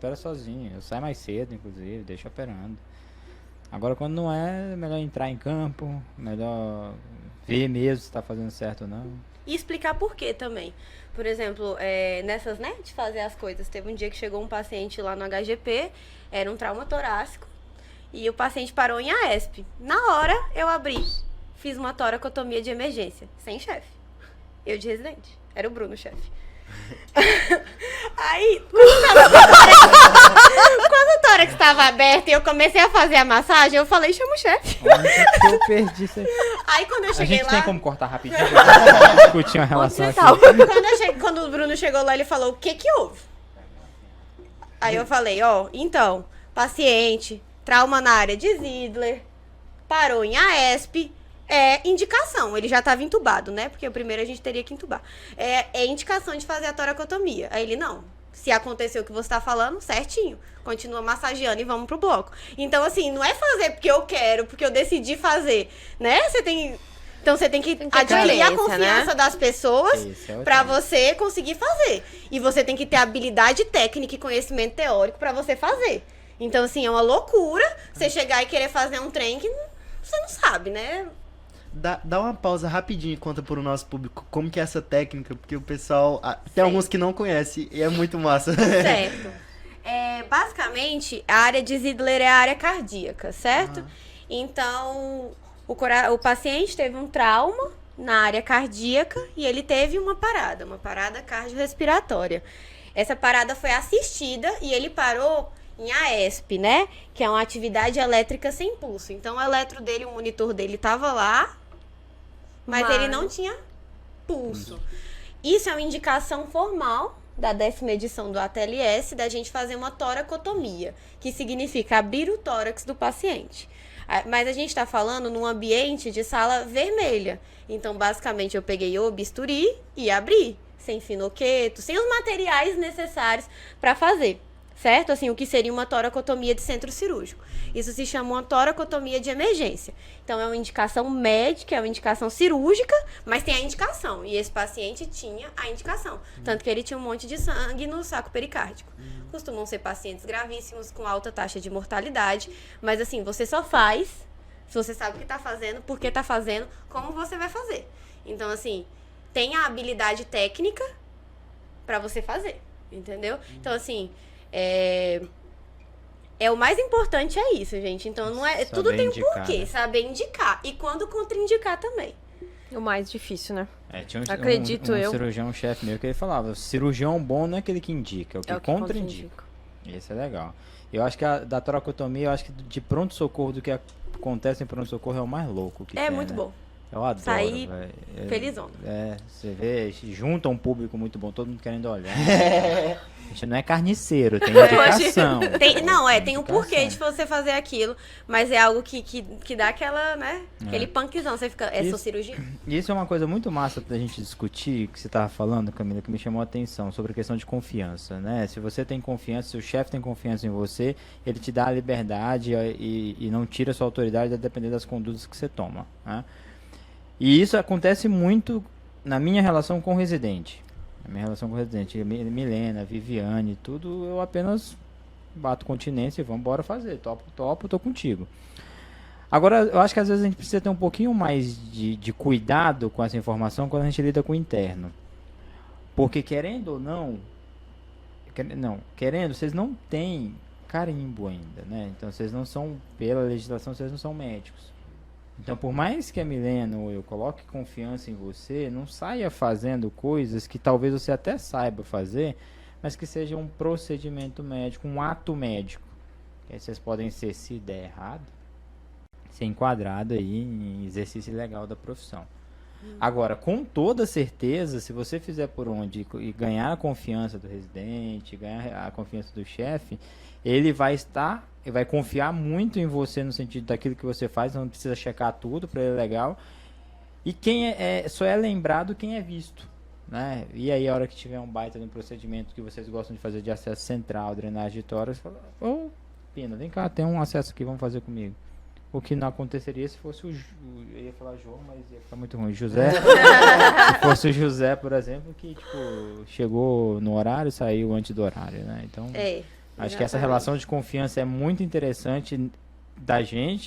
opera sozinho. Eu saio mais cedo, inclusive, deixo operando. Agora, quando não é melhor entrar em campo, melhor ver mesmo se tá fazendo certo ou não. E explicar por quê também. Por exemplo, nessas, né, de fazer as coisas. Teve um dia que chegou um paciente lá no HGP, era um trauma torácico, e o paciente parou em AESP. Na hora, eu abri, fiz uma toracotomia de emergência, sem chefe. Eu de residente. Era o Bruno, chefe. Aí, quando o tórax estava aberto e eu comecei a fazer a massagem, eu falei, chama o chefe. Onde é que eu perdi isso aí? Aí quando eu A cheguei gente lá... tem como cortar rapidinho? Pra discutir uma relação aqui. Quando o Bruno chegou lá, ele falou, o que que houve? Aí eu falei, então, paciente, trauma na área de Zidler, parou em AESP, indicação, ele já estava entubado, né? Porque o primeiro a gente teria que entubar. É indicação de fazer a toracotomia. Aí ele, não, se aconteceu o que você tá falando, certinho. Continua massageando e vamos pro bloco. Então, assim, não é fazer porque eu quero, porque eu decidi fazer, né? Então você tem que adquirir a confiança, né, das pessoas pra você conseguir fazer. E você tem que ter habilidade técnica e conhecimento teórico pra você fazer. Então, assim, é uma loucura você chegar e querer fazer um trem que você não sabe, né? Dá uma pausa rapidinho e conta pro nosso público como que é essa técnica, porque o pessoal... Tem alguns que não conhecem e é muito massa. Certo. Basicamente, a área de Zidler é a área cardíaca, certo? Então, o paciente teve um trauma na área cardíaca e ele teve uma parada cardiorrespiratória. Essa parada foi assistida e ele parou em AESP, né? Que é uma atividade elétrica sem pulso. Então, o eletro dele, o monitor dele estava lá, mas ele não tinha pulso. Isso é uma indicação formal da 10ª edição do ATLS da gente fazer uma toracotomia, que significa abrir o tórax do paciente. Mas a gente está falando num ambiente de sala vermelha. Então, basicamente, eu peguei o bisturi e abri, sem finoqueto, sem os materiais necessários para fazer. Certo? Assim, o que seria uma toracotomia de centro cirúrgico. Isso se chama uma toracotomia de emergência. Então, é uma indicação médica, é uma indicação cirúrgica, mas tem a indicação. E esse paciente tinha a indicação. Tanto que ele tinha um monte de sangue no saco pericárdico. Costumam ser pacientes gravíssimos, com alta taxa de mortalidade. Mas, assim, você só faz se você sabe o que está fazendo, por que está fazendo, como você vai fazer. Então, assim, tem a habilidade técnica para você fazer. Entendeu? Então, assim... o mais importante é isso, gente. Então, não é... Tudo tem um porquê, né? Saber indicar. E quando contraindicar também. O mais difícil, né? Tinha Acredito eu. Um cirurgião-chefe meu que ele falava, cirurgião bom não é aquele que indica, é o que contraindica. Isso é legal. Eu acho que da toracotomia, eu acho que de pronto-socorro, do que acontece em pronto-socorro é o mais louco que tem, muito né? bom. Eu adoro, sair felizona. Você vê, junta um público muito bom, todo mundo querendo olhar. A gente não é carniceiro, tem indicação. Tem um porquê de você fazer aquilo, mas é algo que dá aquela, né? Aquele punkzão, você fica, só cirurgia? Isso é uma coisa muito massa da gente discutir, que você estava falando, Camila, que me chamou a atenção, sobre a questão de confiança, né? Se você tem confiança, se o chefe tem confiança em você, ele te dá a liberdade e não tira a sua autoridade a depender das condutas que você toma, né? E isso acontece muito na minha relação com o residente. A minha relação com o residente, Milena, Viviane, tudo, eu apenas bato continência e vamos embora fazer. Topo, tô contigo. Agora, eu acho que às vezes a gente precisa ter um pouquinho mais de cuidado com essa informação quando a gente lida com o interno. Porque querendo ou não, vocês não têm carimbo ainda, né? Então vocês não são, pela legislação, vocês não são médicos. Então, por mais que a Milena ou eu coloque confiança em você, não saia fazendo coisas que talvez você até saiba fazer, mas que seja um procedimento médico, um ato médico. Que aí vocês podem ser, se der errado, ser enquadrado aí em exercício ilegal da profissão. Agora, com toda certeza, se você fizer por onde e ganhar a confiança do residente, ganhar a confiança do chefe, ele vai confiar muito em você no sentido daquilo que você faz, não precisa checar tudo, para ele é legal. E só é lembrado quem é visto, né? E aí, a hora que tiver um baita de um procedimento que vocês gostam de fazer de acesso central, drenagem de tórax, fala, Pina, vem cá, tem um acesso aqui, vamos fazer comigo. O que não aconteceria se fosse eu ia falar João, mas ia ficar muito ruim. José, se fosse o José, por exemplo, que chegou no horário e saiu antes do horário, né? Então... Acho que essa Exatamente. relação de confiança é muito interessante da gente